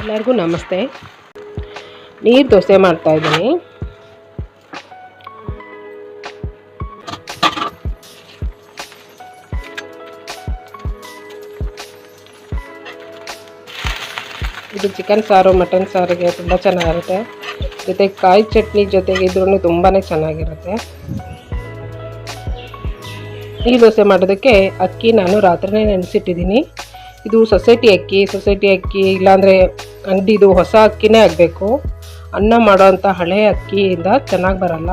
ಎಲ್ಲರಿಗೂ ನಮಸ್ತೆ. ನೀರು ದೋಸೆ ಮಾಡ್ತಾ ಇದ್ದೀನಿ. ಇದು ಚಿಕನ್ ಸಾರು ಮಟನ್ ಸಾರಿಗೆ ತುಂಬ ಚೆನ್ನಾಗಿರುತ್ತೆ. ಜೊತೆಗೆ ಕಾಯಿ ಚಟ್ನಿ ಜೊತೆಗೆ ಇದ್ರೂ ತುಂಬಾ ಚೆನ್ನಾಗಿರುತ್ತೆ. ಈ ದೋಸೆ ಮಾಡೋದಕ್ಕೆ ಅಕ್ಕಿ ನಾನು ರಾತ್ರಿನೇ ನೆನೆಸಿಟ್ಟಿದ್ದೀನಿ. ಇದು ಸೊಸೈಟಿ ಅಕ್ಕಿ ಇಲ್ಲಾಂದರೆ ಅಂಗಡಿದು ಹೊಸ ಅಕ್ಕಿನೇ ಆಗಬೇಕು. ಅನ್ನ ಮಾಡೋವಂಥ ಹಳೆ ಅಕ್ಕಿಯಿಂದ ಚೆನ್ನಾಗಿ ಬರಲ್ಲ.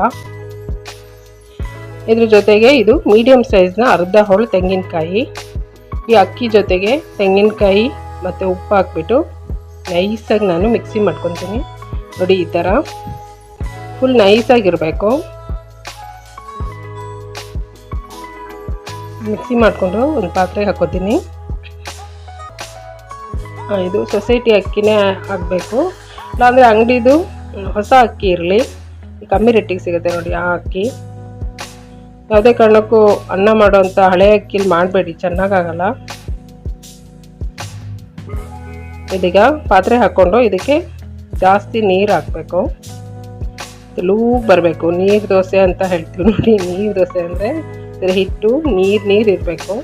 ಇದ್ರ ಜೊತೆಗೆ ಇದು ಮೀಡಿಯಮ್ ಸೈಜ್ನ ಅರ್ಧ ಹೋಳು ತೆಂಗಿನಕಾಯಿ. ಈ ಅಕ್ಕಿ ಜೊತೆಗೆ ತೆಂಗಿನಕಾಯಿ ಮತ್ತು ಉಪ್ಪು ಹಾಕ್ಬಿಟ್ಟು ನೈಸಾಗಿ ನಾನು ಮಿಕ್ಸಿ ಮಾಡ್ಕೊತೀನಿ. ನೋಡಿ, ಈ ಥರ ಫುಲ್ ನೈಸಾಗಿರಬೇಕು. ಮಿಕ್ಸಿ ಮಾಡಿಕೊಂಡು ಒಂದು ಪಾತ್ರೆಗೆ ಹಾಕ್ಕೋತೀನಿ. ಇದು ಸೊಸೈಟಿ ಅಕ್ಕಿನೇ ಆಗಬೇಕು, ಇಲ್ಲಾಂದರೆ ಅಂಗಡಿದು ಹೊಸ ಅಕ್ಕಿ ಇರಲಿ, ಕಮ್ಮಿ ರೇಟಿಗೆ ಸಿಗುತ್ತೆ ನೋಡಿ ಆ ಅಕ್ಕಿ. ಯಾವುದೇ ಕಾರಣಕ್ಕೂ ಅನ್ನ ಮಾಡೋವಂಥ ಹಳೆ ಅಕ್ಕಿಲಿ ಮಾಡಬೇಡಿ, ಚೆನ್ನಾಗಾಗಲ್ಲ. ಇದೀಗ ಪಾತ್ರೆ ಹಾಕ್ಕೊಂಡು ಇದಕ್ಕೆ ಜಾಸ್ತಿ ನೀರು ಹಾಕಬೇಕು. ಲೂಗ್ ಬರಬೇಕು. ನೀರು ದೋಸೆ ಅಂತ ಹೇಳ್ತೀವಿ ನೋಡಿ. ನೀರು ದೋಸೆ ಅಂದರೆ ಇದರ ಹಿಟ್ಟು ನೀರು ಇರಬೇಕು.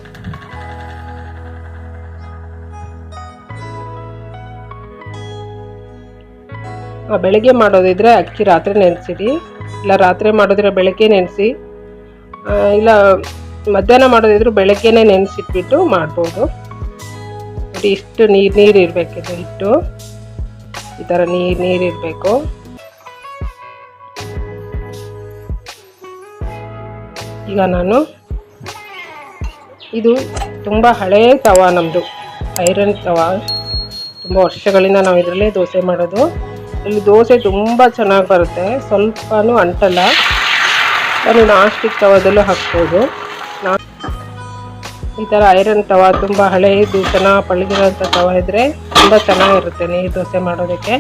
ಬೆಳಗ್ಗೆ ಮಾಡೋದಿದ್ರೆ ಅಕ್ಕಿ ರಾತ್ರಿ ನೆನೆಸಿಡಿ, ಇಲ್ಲ ರಾತ್ರಿ ಮಾಡೋದಿದ್ರೆ ಬೆಳಗ್ಗೆ ನೆನೆಸಿ, ಇಲ್ಲ ಮಧ್ಯಾಹ್ನ ಮಾಡೋದಿದ್ರು ಬೆಳಗ್ಗೆನೇ ನೆನೆಸಿಟ್ಬಿಟ್ಟು ಮಾಡ್ಬೋದು. ನೋಡಿ, ಇಷ್ಟು ನೀರು ಇರಬೇಕಿದೆ ಹಿಟ್ಟು. ಈ ಥರ ನೀರು ಇರಬೇಕು. ಈಗ ನಾನು ಇದು ತುಂಬ ಹಳೆಯ ತವ, ನಮ್ಮದು ಐರನ್ ತವ. ತುಂಬ ವರ್ಷಗಳಿಂದ ನಾವು ಇದರಲ್ಲೇ ದೋಸೆ ಮಾಡೋದು. ಇಲ್ಲಿ ದೋಸೆ ತುಂಬ ಚೆನ್ನಾಗಿ ಬರುತ್ತೆ, ಸ್ವಲ್ಪನೂ ಅಂಟಲ್ಲ. ನಾನು ನಾನ್ ಸ್ಟಿಕ್ ತವದಲ್ಲೂ ಹಾಕ್ಬೋದು. ಈ ಥರ ಐರನ್ ತವ ತುಂಬ ಹಳೆಯದು ಚೆನ್ನಾಗಿ ಪಳಗಿರೋಂಥ ತವ ಇದ್ದರೆ ತುಂಬ ಚೆನ್ನಾಗಿರುತ್ತೆ ನೀರು ದೋಸೆ ಮಾಡೋದಕ್ಕೆ.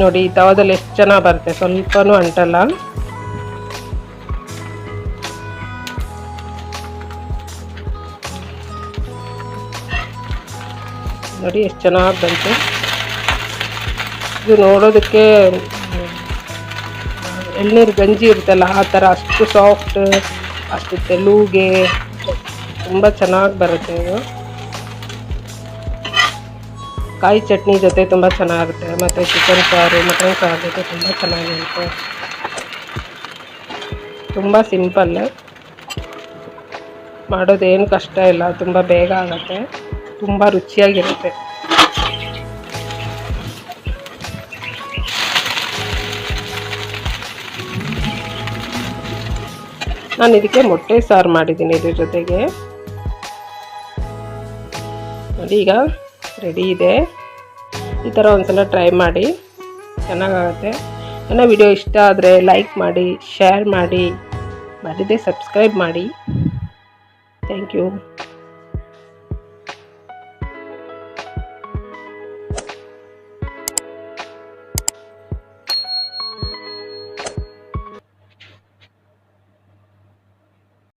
ನೋಡಿ, ಈ ತವದಲ್ಲಿ ಎಷ್ಟು ಚೆನ್ನಾಗಿ ಬರುತ್ತೆ, ಸ್ವಲ್ಪನೂ ಅಂಟಲ್ಲ. ನೋಡಿ ಎಷ್ಟು ಚೆನ್ನಾಗಿ ಬಂತು. ಇದು ನೋಡೋದಕ್ಕೆ ಎಳ್ನೀರು ಗಂಜಿ ಇರುತ್ತಲ್ಲ ಆ ಥರ, ಅಷ್ಟು ಸಾಫ್ಟ್, ಅಷ್ಟು ತೆಲುಗೆ, ತುಂಬ ಚೆನ್ನಾಗಿ ಬರುತ್ತೆ. ಇದು ಕಾಯಿ ಚಟ್ನಿ ಜೊತೆ ತುಂಬ ಚೆನ್ನಾಗಿರುತ್ತೆ, ಮತ್ತು ಚಿಕನ್ ಸಾರು ಮಟನ್ ಸಾರು ಜೊತೆ ತುಂಬ ಚೆನ್ನಾಗಿರುತ್ತೆ. ತುಂಬ ಸಿಂಪಲ್, ಮಾಡೋದೇನು ಕಷ್ಟ ಇಲ್ಲ, ತುಂಬ ಬೇಗ ಆಗುತ್ತೆ, ತುಂಬ ರುಚಿಯಾಗಿರುತ್ತೆ. ನಾನು ಇದಕ್ಕೆ ಮೊಟ್ಟೆ ಸಾರು ಮಾಡಿದ್ದೀನಿ ಇದ್ರ ಜೊತೆಗೆ. ನೋಡಿ, ಈಗ ರೆಡಿ ಇದೆ. ಈ ಥರ ಒಂದ್ಸಲ ಟ್ರೈ ಮಾಡಿ, ಚೆನ್ನಾಗಾಗುತ್ತೆ. ನನ್ನ ವಿಡಿಯೋ ಇಷ್ಟ ಆದರೆ ಲೈಕ್ ಮಾಡಿ, ಶೇರ್ ಮಾಡಿ, ಮರಿದೇ ಸಬ್ಸ್ಕ್ರೈಬ್ ಮಾಡಿ. Thank you.